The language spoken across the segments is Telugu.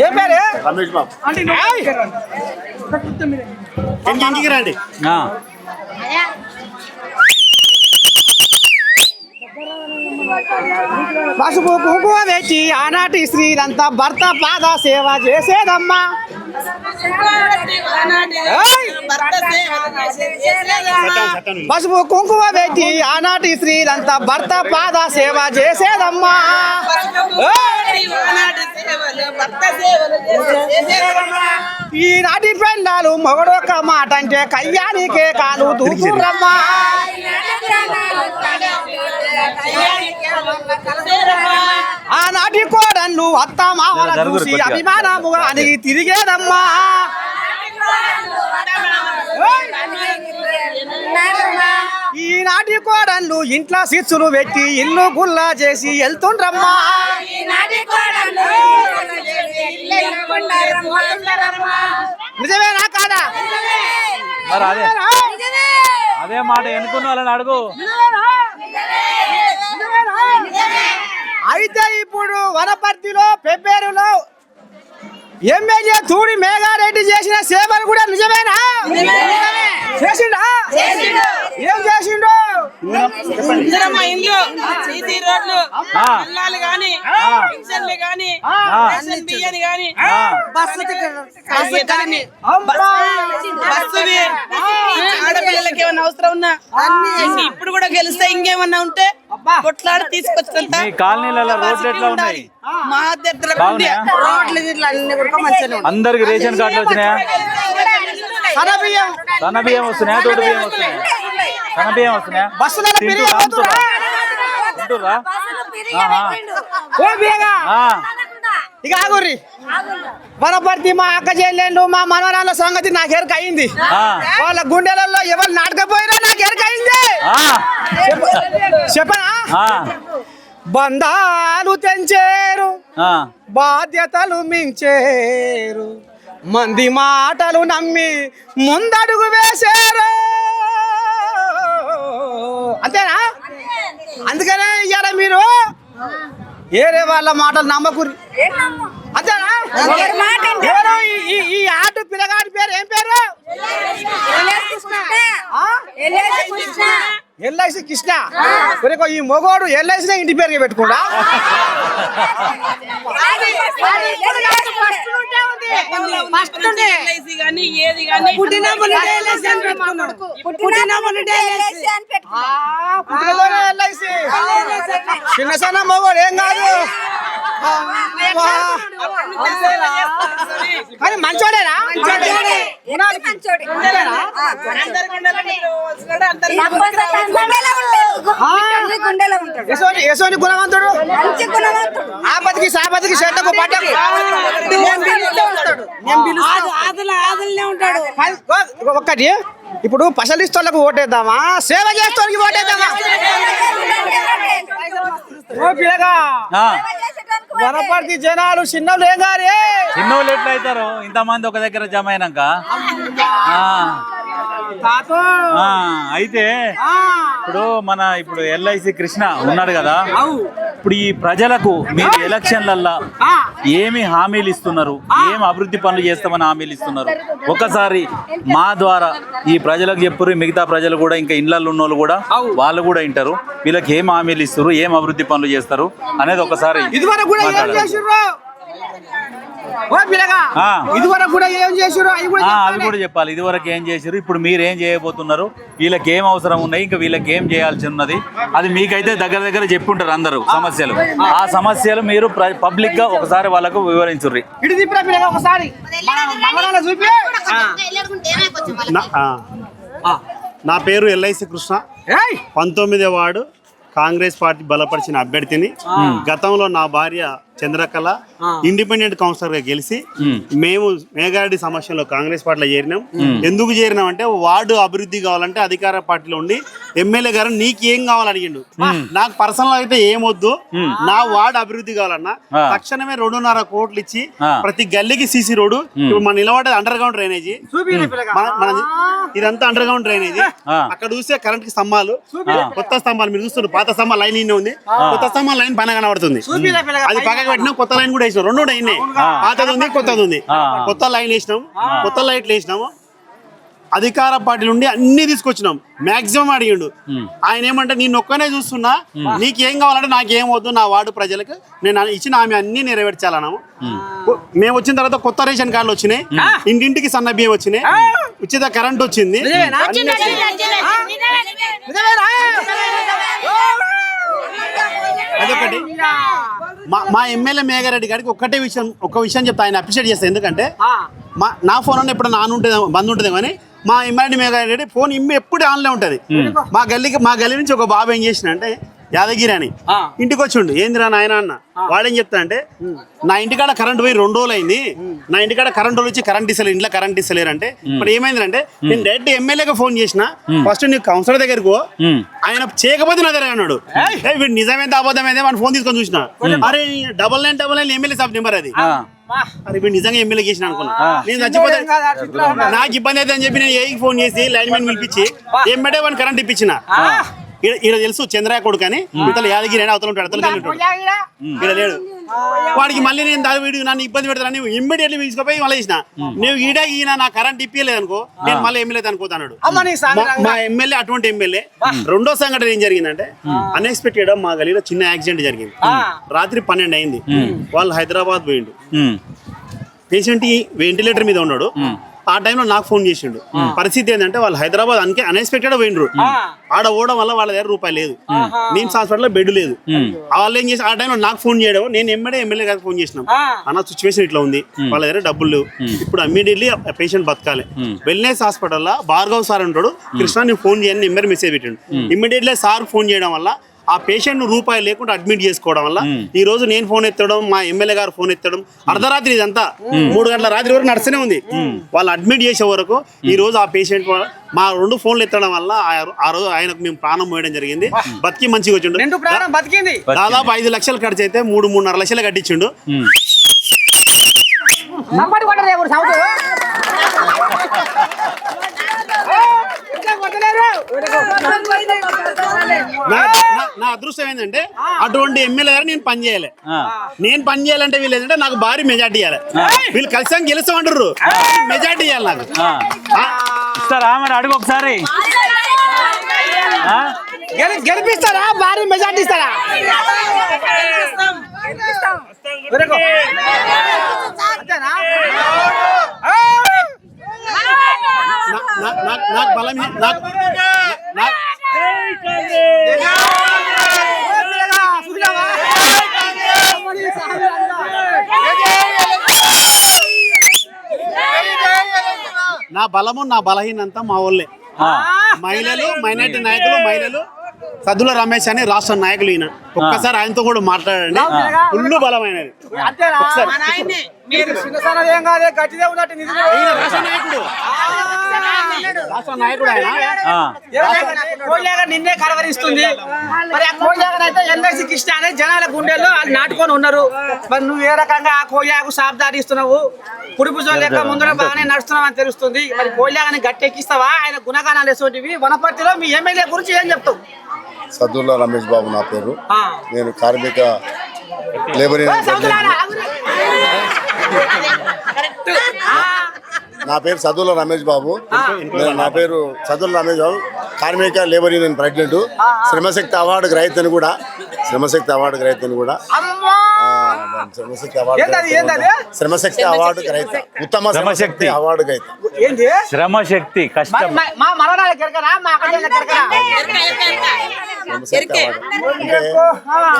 ఏం పేరు? రమేష్ బాబు. ఇంటికి రండి. పసుపు కుంకుమ తెచ్చి ఆనాటి స్త్రీలంతా భర్త పాద సేవ చేసేదమ్మా. పసుపు కుంకుమ పెట్టి ఆనాటి స్త్రీలంతా భర్త పాద సేవ చేసేదమ్మా. ఈనాటి పెండాలు మొగడొక్క మాట అంటే కయ్యానికే కాలు దూకురమ్మా. ఆనాటి కోడళ్ళు అత్త మామల చూసి అభిమానముగా అని తిరిగేదమ్మా. ఈనాటి కోడళ్ళు ఇంట్లో శిస్సులు పెట్టి ఇల్లు గుల్లా చేసి వెళ్తుండ్రమ్మా. నిజమేనా కాదా? అదే మాట ఎన్నుకున్న వాళ్ళని అడుగు. అయితే ఇప్పుడు వనపర్తిలో పెబ్బేరులో ఎమ్మెల్యే తూడి మేఘారెడ్డి చేసిన సేవలు కూడా నిజమేనా? చేసిండా? ఏం చేసిండు? ఆడపిల్లలకి ఏమన్నా అవసరం ఉన్నా ఇప్పుడు కూడా గెలిస్తే ఇంకేమన్నా ఉంటే కొట్లాడి తీసుకొచ్చినంత కాలనీలలో రోడ్లు ఎట్లా ఉన్నాయి? మా అందరికి రేషన్ కార్డులు వచ్చినాయా? సన్న బియ్యం వస్తున్నాయా? తోడు బియ్యం వస్తున్నాయా? సన్న బియ్యం వస్తున్నాయా? ఇక ఆగుర్రి. వనపర్తి మా అక్క చెల్లెళ్ళు మా మనవరాళ్ళ సంగతి నాకు ఎరక అయింది. వాళ్ళ గుండెలలో ఎవరు నాటకపోయినా నాకు ఎరక అయింది. చెప్పనా? బంధాలు తెంచేరు, బాధ్యతలు మించేరు, మంది మాటలు నమ్మి ముందడుగు వేశారు. అంతేనా? అందుకనే ఇయ్యాల మీరు ఏరే వాళ్ళ మాటలు నమ్మకూరి. అంతేనా? ఈ ఆటు పిల్లగాడి పేరు ఏం పేరు? ఎల్ఐసి కృష్ణ. ఈ మొగోడు ఎల్ఐసి ఇంటి పేరుగా పెట్టుకుండా చిన్న సన్న మొగోడు ఏం కాదు కానీ మంచోడేనా? యశోని గుణవంతుడు, ఆపతికి సాపతికి చెడ్డకు పడ్డకు ఒక్కటి. ఇప్పుడు పసలిస్తోళ్ళకు ఓటేద్దామా, సేవ చేస్తోళ్ళకి ఓటేద్దామా? వనపర్తి జనాలు చిన్నోళ్ళు ఏం గారే? చిన్నోళ్ళు ఎట్లా అవుతారు ఇంతమంది ఒక దగ్గర జమ అయినాక? అయితే ఇప్పుడు ఎల్ఐసి కృష్ణ ఉన్నాడు కదా, ఇప్పుడు ఈ ప్రజలకు మీరు ఎలక్షన్లల్లా ఏమి హామీలు ఇస్తున్నారు, ఏం అభివృద్ధి పనులు చేస్తామని హామీలు ఇస్తున్నారు? ఒకసారి మా ద్వారా ఈ ప్రజలకు చెప్పురు, మిగతా ప్రజలు కూడా ఇంకా ఇళ్లలో ఉన్న వాళ్ళు కూడా వాళ్ళు కూడా వింటారు. వీళ్ళకి ఏం హామీలు ఇస్తారు, ఏం అభివృద్ధి పనులు చేస్తారు అనేది ఒకసారి అవి కూడా చెప్పాలి. ఇదివరకు ఏం చేశారు, ఇప్పుడు మీరు ఏం చేయబోతున్నారు, వీళ్ళకి ఏం అవసరం ఉన్నాయి, ఇంకా వీళ్ళకి ఏం చేయాల్సి ఉన్నది, అది మీకైతే దగ్గర దగ్గర చెప్పుంటారు అందరూ సమస్యలు. ఆ సమస్యలు మీరు పబ్లిక్ గా ఒకసారి వాళ్ళకు వివరించుర్రి. నా పేరు ఎల్ఐసి కృష్ణ, 19వ వార్డు కాంగ్రెస్ పార్టీ బలపరిచిన అభ్యర్థిని. గతంలో నా భార్య చంద్రకళ ఇండిపెండెంట్ కౌన్సిలర్ గా గెలిచి మేము మేఘారెడ్డి సమస్యలో కాంగ్రెస్ పార్టీలో చేరినాం. ఎందుకు చేరినాం అంటే వార్డు అభివృద్ధి కావాలంటే అధికార పార్టీలో ఉండి ఎమ్మెల్యే గారు నీకేం కావాలని అడిగిండు. నాకు పర్సనల్ అయితే ఏమొద్దు, నా వార్డు అభివృద్ధి కావాలన్నా తక్షణమే 2.5 కోట్లు ఇచ్చి ప్రతి గల్లీకి సీసీ రోడ్డు, ఇప్పుడు మన నిలబడేది అండర్ గ్రౌండ్ డ్రైనేజీ, ఇదంతా అండర్ గ్రౌండ్ డ్రైనేజీ. అక్కడ చూస్తే కరెంట్ కి స్తంభాలు, కొత్త స్తంభాలు మీరు చూస్తున్నారు, పాత స్తంభాలు లైన్ ఇన్ని ఉంది, కొత్త స్తంభాల లైన్ పైన కనబడుతుంది, అది పక్క కొత్తగా పెట్టినాం, కొత్త లైన్ కూడా వేసినాం, రెండు కూడా అయినాయి. పాతది ఉంది, కొత్తది ఉంది. కొత్త లైన్ వేసినాం, కొత్త లైట్లు వేసినాము. అధికార పార్టీ నుండి అన్ని తీసుకొచ్చినాం, మాక్సిమం అడిగిండు. ఆయన ఏమంటే నేను ఒక్కనే చూస్తున్నా, నీకేం కావాలంటే నాకేం వద్దు, నా వార్డు ప్రజలకు నేను ఇచ్చిన ఆమె అన్ని నెరవేర్చాలన్నాము. మేము వచ్చిన తర్వాత కొత్త రేషన్ కార్డులు వచ్చినాయి, ఇంటింటికి సన్న బియ్యం వచ్చినాయి, ఉచిత కరెంట్ వచ్చింది. అదొకటి. మా ఎమ్మెల్యే మేఘారెడ్డి గారికి ఒక్క విషయం చెప్తా, ఆయన అప్రిషియేట్ చేస్తాను. ఎందుకంటే నా ఫోన్ అన్న ఎప్పుడు ఆన్ ఉంటుంది, బంద్ ఉంటుంది, కానీ మా ఎమ్మెల్యే మేఘారెడ్డి ఫోన్ ఎప్పుడు ఆన్లో ఉంటుంది. మా గల్లీ నుంచి ఒక బాబు ఏం చేసిన అంటే యాదగిరి అని ఇంటికి వచ్చిండు. ఏందిరా నాయన అన్న, వాడేం చెప్తా అంటే నా ఇంటికాడ కరెంట్ పోయి 2 రోజులు అయింది, నా ఇంటికాడ కరెంట్ వచ్చి కరెంట్ ఇస్తలేరు, ఇంట్లో కరెంట్ ఇస్తలేరు అంటే ఇప్పుడు ఏమైందంటే నేను డైరెక్ట్ ఎమ్మెల్యేగా ఫోన్ చేసిన, ఫస్ట్ నీకు కౌన్సిలర్ దగ్గరకు ఆయన చేయకపోతే నా దగ్గర అన్నాడు. వీడు నిజమైతే అబద్ధమైతే మన ఫోన్ తీసుకొని చూసిన, అరే 9999 ఎమ్మెల్యే సాబ్ నెంబర్ అది. అరే వీడు నిజంగా ఎమ్మెల్యే చేసిన అనుకున్నా. నేను చచ్చిపోతే నాకు ఇబ్బంది అయితే అని చెప్పి నేను ఏకి ఫోన్ చేసి లైన్ మ్యాన్ పిలిపించి ఎమ్మెల్యే వాడిని కరెంట్ ఇప్పించిన. ఈడ తెలుసు చంద్రయ్య కొడుకు అని, ఇతలు యాదగిరి అని అవతల ఉంటాడు, ఇక్కడ లేడు. వాడికి మళ్ళీ నేను దాని వీడియో నన్ను ఇబ్బంది పెడతాను, ఇమ్మీడియట్లీ తీసుకుపోయి మళ్ళీ చేసిన. నువ్వు ఈయన నా కరెంట్ ఇప్పలేదు అనుకో, నేను మళ్ళీ ఎమ్మెల్యే అనుకోతాడు. మా ఎమ్మెల్యే అటువంటి ఎమ్మెల్యే. రెండో సంఘటన ఏం జరిగిందంటే అన్ఎక్స్పెక్టెడ్ మా గలీలో చిన్న యాక్సిడెంట్ జరిగింది. రాత్రి 12 అయింది. వాళ్ళు హైదరాబాద్ పోయిండు, పేషెంట్ వెంటిలేటర్ మీద ఉన్నాడు. ఆ టైంలో నాకు ఫోన్ చేసిండు. పరిస్థితి ఏంటంటే వాళ్ళు హైదరాబాద్ అన్ఎక్స్పెక్టెడ్ పోయిండ్రు. ఆడ పోవడం వల్ల వాళ్ళ దగ్గర రూపాయి లేదు, నిమ్స్ హాస్పిటల్లో బెడ్ లేదు. వాళ్ళు ఏం చేసి ఆ టైంలో నాకు ఫోన్ చేయడం, నేను ఎమ్మెల్యే గారికి ఫోన్ చేసినాం, అన్న సిచ్యువేషన్ ఇట్లా ఉంది, వాళ్ళ దగ్గర డబ్బులు లేవు, ఇప్పుడు ఇమ్మీడియట్లీ పేషెంట్ బతకాలి. వెల్నెస్ హాస్పిటల్లో భార్గవ్ సార్ ఉంటాడు, కృష్ణ నేను ఫోన్ చేయని నెంబర్ మెసేజ్ పెట్టిండు. ఇమ్మీడియట్లీ సార్ ఫోన్ చేయడం వల్ల ఆ పేషెంట్ రూపాయి లేకుండా అడ్మిట్ చేసుకోవడం వల్ల ఈ రోజు నేను ఫోన్ ఎత్తడం, మా ఎమ్మెల్యే గారు ఫోన్ ఎత్తడం, అర్ధరాత్రి ఇదంతా 3 గంటల రాత్రి వరకు నడుస్తూనే ఉంది. వాళ్ళు అడ్మిట్ చేసే వరకు ఈ రోజు ఆ పేషెంట్ మా 2 ఫోన్లు ఎత్తడం వల్ల ఆ రోజు ఆయనకు మేము ప్రాణం పోయడం జరిగింది. బతికి మంచిగా వచ్చిండు. దాదాపు 5 లక్షలు ఖర్చు అయితే 3-3.5 లక్షలు కట్టించిండు. నా అదృష్టం ఏంటంటే అటువంటి ఎమ్మెల్యే గారు నేను పని చేయాలి. నేను పని చేయాలంటే వీళ్ళు ఏంటంటే నాకు భారీ మెజార్టీ ఇవ్వాలి. వీళ్ళు కలిసి గెలుస్తాం అంటారు, మెజార్టీ ఇవ్వాలి నాకు. ఇస్తారా మరి అడుగు ఒకసారి, గెలిపిస్తారా? భారీ మెజార్టీ ఇస్తారా? నాకు బలం నా బలము నా బలహీనంతా మా వాళ్ళే. మహిళలు, మైనార్టీ నాయకులు, మహిళలు, సద్దుల రమేష్ అని రాష్ట్ర నాయకులు. ఈయన ఒక్కసారి ఆయనతో కూడా మాట్లాడండి, ఫుల్ బలమైనది. నిన్నే కలవరిస్తుంది. మరి ఆ కోయాగన్ అయితే ఎల్ఐసి కృష్ణ అనే జనాల గుండెల్లో నాటుకొని ఉన్నారు. మరి నువ్వు ఏ రకంగా ఆ కోయాకు సాబ్దారిస్తున్నావు? పుడిపుజం లెక్క ముందర బాగానే నడుస్తున్నావు అని తెలుస్తుంది. మరి కోయాగని గట్టెక్కిస్తావా? ఆయన గుణగానాలు ఎటువంటివి? వనపర్తిలో మీ ఎమ్మెల్యే గురించి ఏం చెప్తావు? సద్దుల్లా రమేష్ బాబు నా పేరు. నేను కార్మిక లేబర్ నా పేరు సద్దుల్లా రమేష్ బాబు. నా పేరు సద్దుల్లా రమేష్ బాబు, కార్మిక లేబర్ యూనియన్ ప్రెసిడెంట్, శ్రమశక్తి అవార్డు గ్రహీతని కూడా, శ్రమశక్తి అవార్డు గ్రహీతని కూడా, శ్రమశక్తి అవార్డు గ్రహీత, ఉత్తమ శ్రమశక్తి అవార్డు గ్రహీత. శ్రమశక్తి కష్టం అంటే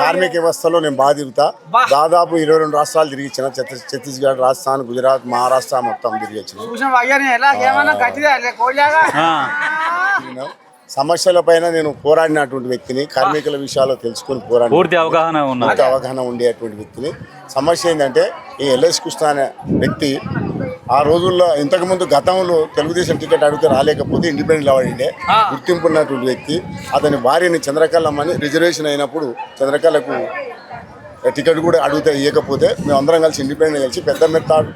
కార్మిక వ్యవస్థలో నేను బాగా తిరుగుతా. దాదాపు 22 రాష్ట్రాలు తిరిగి వచ్చిన, ఛత్తీస్గఢ్, రాజస్థాన్, గుజరాత్, మహారాష్ట్ర మొత్తం తిరిగి వచ్చిన. సమస్యల పైన నేను పోరాడినటువంటి వ్యక్తిని, కార్మికుల విషయాల్లో తెలుసుకొని పూర్తి అవగాహన ఉండేటువంటి వ్యక్తిని. సమస్య ఏంటంటే ఈ ఎల్ఎస్ కృష్ణ అనే వ్యక్తి ఆ రోజుల్లో ఇంతకుముందు గతంలో తెలుగుదేశం టికెట్ అడిగితే రాలేకపోతే ఇండిపెండెంట్ అవార్డే గుర్తింపు ఉన్నటువంటి వ్యక్తి. అతని భార్యని చంద్రకళమ్మని రిజర్వేషన్ అయినప్పుడు చంద్రకళకు టికెట్ కూడా అడిగితే ఇవ్వకపోతే మేమందరం కలిసి ఇండిపెండెంట్ కలిసి పెద్ద మెత్తాడు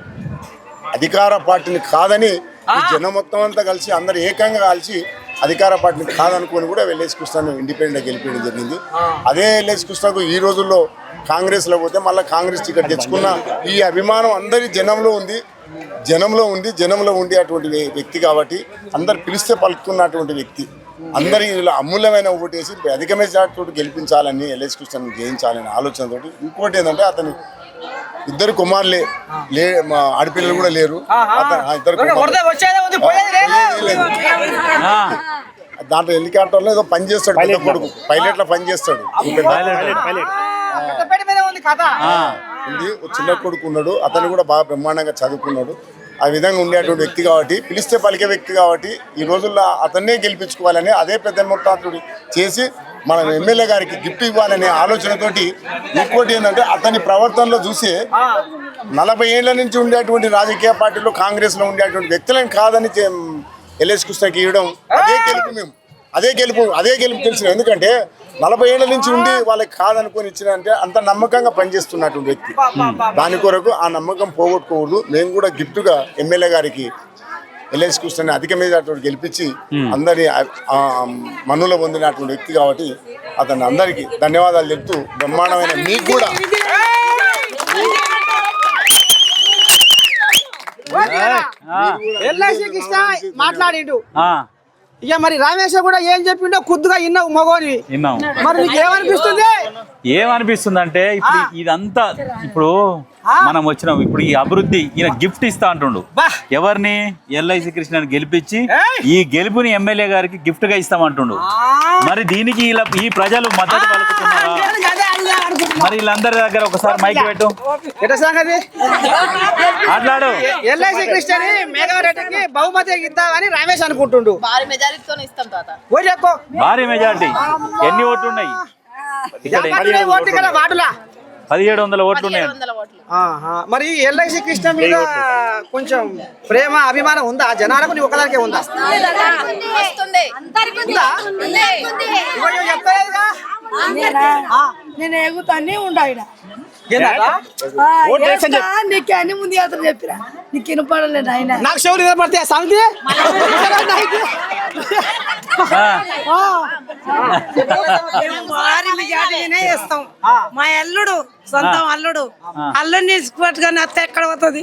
అధికార పార్టీని కాదని జనం మొత్తం అంతా కలిసి అందరు ఏకంగా కలిసి అధికార పార్టీని కాదనుకొని కూడా ఎల్ఐసి కృష్ణను ఇండిపెండెంట్గా గెలిపించడం జరిగింది. అదే ఎల్ఐసి కృష్ణకు ఈ రోజుల్లో కాంగ్రెస్లో పోతే మళ్ళీ కాంగ్రెస్ టికెట్ తెచ్చుకున్న ఈ అభిమానం అందరి జనంలో ఉండి అటువంటి వ్యక్తి కాబట్టి అందరు పిలిస్తే పలుకుతున్నటువంటి వ్యక్తి. అందరి అమూల్యమైన ఓటేసి అధిక మెజార్టీతో గెలిపించాలని ఎల్ఐసి కృష్ణను జయించాలనే ఆలోచనతోటి. ఇంకోటి ఏంటంటే అతను ఇద్దరు కుమారులే మా ఆడపిల్లలు కూడా లేరు. ఇద్దరు దాంట్లో హెలికాప్టర్లో ఏదో పని చేస్తాడు, పెద్ద కొడుకు పైలట్ల పని చేస్తాడు. ఉంది చిన్న కొడుకు ఉన్నాడు, అతను కూడా బాగా బ్రహ్మాండంగా చదువుకున్నాడు. ఆ విధంగా ఉండేటువంటి వ్యక్తి కాబట్టి, పిలిస్తే పలికే వ్యక్తి కాబట్టి ఈ రోజుల్లో అతన్నే గెలిపించుకోవాలని అదే పెద్ద మొత్తాన్ని చేసి మన ఎమ్మెల్యే గారికి గిఫ్ట్ ఇవ్వాలనే ఆలోచనతోటి. ఇంకోటి ఏంటంటే అతని ప్రవర్తనలో చూసి 40 ఏళ్ల నుంచి ఉండేటువంటి రాజకీయ పార్టీలో కాంగ్రెస్లో ఉండేటువంటి వ్యక్తులను కాదని ఎల్ఐసి కృష్ణకి ఇవ్వడం అదే గెలుపు తెలిసిన. ఎందుకంటే 40 ఏళ్ల నుంచి ఉండి వాళ్ళకి కాదనుకొని ఇచ్చిన అంటే అంత నమ్మకంగా పనిచేస్తున్నటువంటి వ్యక్తి. దాని కొరకు ఆ నమ్మకం పోగొట్టుకోకూడదు. మేము కూడా గిఫ్ట్గా ఎమ్మెల్యే గారికి ఎల్ఐసి కృష్ణని అధిక మెజార్టీతో గెలిపించి అందరి మన్నులో పొందినటువంటి వ్యక్తి కాబట్టి అతను అందరికీ ధన్యవాదాలు చెప్తూ బ్రహ్మాండమైన మీకు కూడా ఎల్ఐసి కృష్ణ మాట్లాడిండు. ఇక మరి రమేష్ కూడా ఏం చెప్పిండో కొద్దిగా విన్నావు మగోని. మరి నీకు ఏమనిపిస్తుంది అంటే ఇప్పుడు ఇదంతా ఇప్పుడు మనం వచ్చినాం, ఇప్పుడు ఈ అభివృద్ధి ఈయన గిఫ్ట్ ఇస్తా అంటుండు. ఎవరిని? ఎల్ఐసి కృష్ణని గెలిపించి ఈ గెలుపుని ఎమ్మెల్యే గారికి గిఫ్ట్ గా ఇస్తామంటుండు. మరి దీనికి ఈ ప్రజలు మద్దతు పలుకుతున్నారా? మరి వీళ్ళందరి దగ్గర ఒకసారి మైక్ పెట్టు, మాట్లాడు. ఎల్ఐసి కృష్ణని మేఘారెడ్డికి బహుమతి ఇద్దామని రమేష్ అనుకుంటుండు. భారీ మెజార్టీ. ఎన్ని ఓట్లు ఉన్నాయి? 1700 ఓట్లు ఉన్నాయి. మరి ఎల్ఐసి కృష్ణ మీద కొంచెం ప్రేమ అభిమానం ఉందా జనాలకు? నీ ఒకదానికే ఉందా? నేను ఎగుతానే ఉండా నీకు అన్ని ముందు అతను చెప్పిరా, నీకు వినపడలేదు ఆయన. నాకు చెవులు వినపడతాయి సంగతి. భారీ మెజార్టీనే ఇస్తాం. మా అల్లుడు సొంతం అల్లుడు అల్లుడిని పట్టుకొని అత్త ఎక్కడ పోతుంది?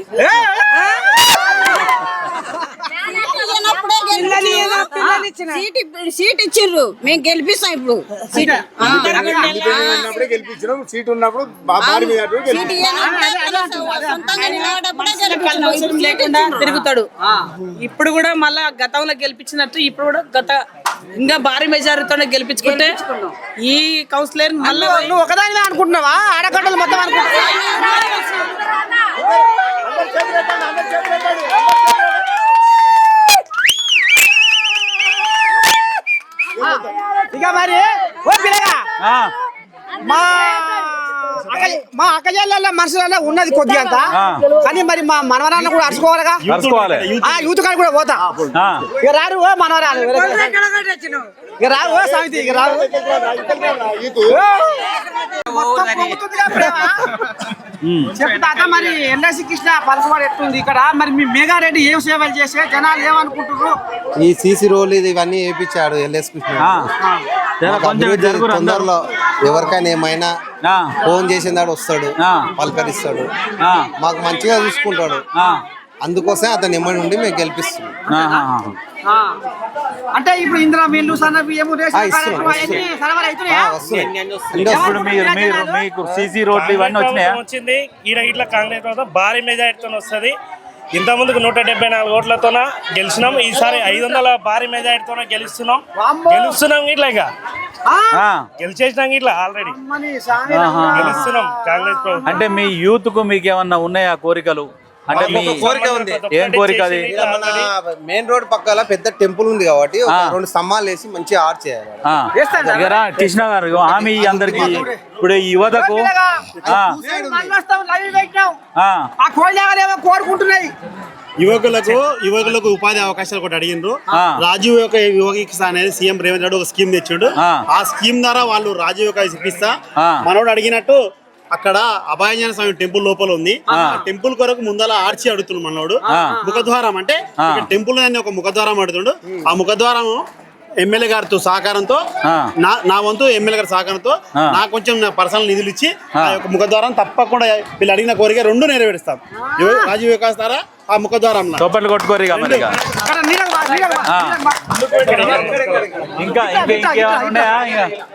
సీట్ ఇచ్చిర్రు, మేము గెలిపిస్తాం. ఇప్పుడు సీట్ ఉన్నప్పుడు తిరుగుతాడు. ఇప్పుడు కూడా మళ్ళా గతంలో గెలిపించినట్టు ఇప్పుడు కూడా ఇంకా భారీ మెజారిటీతో గెలిపించుకుంటే ఈ కౌన్సిలర్ మళ్ళీ నువ్వు ఒకదానివే అనుకుంటున్నావా? ఆడగడ్డలు మొత్తం అనుకుంటున్నావా? ఇక మరి ఓ పిల్లగా మా అక్కజల్ల మనసులో ఉన్నది కొద్దిగా అంతా, కానీ మరి మా మనవరాలను కూడా అరుచుకోవాలిగా. యూత్ కాడ కూడా పోతా. ఇక రారు ఓ మనవరాలు, ఇక రావు ఓ సమితి, ఇక రావు. చెప్తా మరి ఎల్ఐసి కృష్ణ పలసవాడు ఎట్టుంది ఇక్కడ? మరి మీ మేఘారెడ్డి ఏం సేవలు చేసే జనాలు ఏమనుకుంటున్నారు? ఈ సీసీ రోడ్ ఇవన్నీ వేయించాడు ఎల్ఐసి కృష్ణ. తొందరలో ఎవరికైనా ఏమైనా ఫోన్ చేసిందాడు వస్తాడు, పలకరిస్తాడు, మాకు మంచిగా చూసుకుంటాడు. అందుకోసం అతను ఇమ్మడి నుండి మేము గెలిపిస్తున్నాం. అంటే ఇప్పుడు ఇందులో వీళ్ళు మీకు సీసీ రోడ్లు ఇవన్నీ వచ్చినాయా? వచ్చింది ఇట్లా కాంగ్రెస్ భారీ మెజారిటీతో వస్తుంది. ఇంతకుముందుకు 174 ఓట్లతో గెలిచినాం. ఈసారి 500 భారీ మెజారిటీతో గెలుస్తున్నాం ఇట్లా ఇక గెలిచేసినాం ఇట్లా ఆల్రెడీ గెలుస్తున్నాం కాంగ్రెస్ ప్రభుత్వం. అంటే మీ యూత్ కు మీకు ఏమన్నా ఉన్నాయా కోరికలు? అంటే మీ కోరిక ఉంది. ఏం కోరిక అది? మెయిన్ రోడ్ పక్కల పెద్ద టెంపుల్ ఉంది కాబట్టి 2 స్తంభాలు వేసి మంచిగా ఆర్చ్ చేయాలి. కృష్ణ గారు హామీ అందరికి ఇప్పుడు యువతకు కోరుకుంటున్నాయి. యువకులకు ఉపాధి అవకాశాలు కూడా అడిగిండ్రు. రాజీవ్ యువక అనేది సీఎం రేవంత్ రెడ్డి ఒక స్కీమ్ తెచ్చిండు. ఆ స్కీమ్ ద్వారా వాళ్ళు రాజీవ్ యువక ఇప్పిస్తా మనోడు అడిగినట్టు అక్కడ అభయాంజన స్వామి టెంపుల్ లోపల ఉంది. టెంపుల్ కొరకు ముందల ఆర్చి అడుగుతుండు మనోడు. ముఖద్వారం అంటే టెంపుల్ ఒక ముఖద్వారం అడుగుతుండు. ఆ ముఖద్వారం ఎమ్మెల్యే గారితో సహకారంతో నా వంతు ఎమ్మెల్యే గారి సహకారంతో నాకు కొంచెం నా పర్సనల్ నిధులు ఇచ్చి ఆ యొక్క ముఖద్వారం తప్పకుండా వీళ్ళు అడిగిన కోరిక 2 నెరవేరుస్తాం. రాజీవ్ వికాస్ ద్వారా ఆ ముఖద్వారం చప్పట్లు కొట్టుకోరు ఇక మరి ఇక. ఇంకా ఇంకేమైనా ఉన్నాయా ఇంకా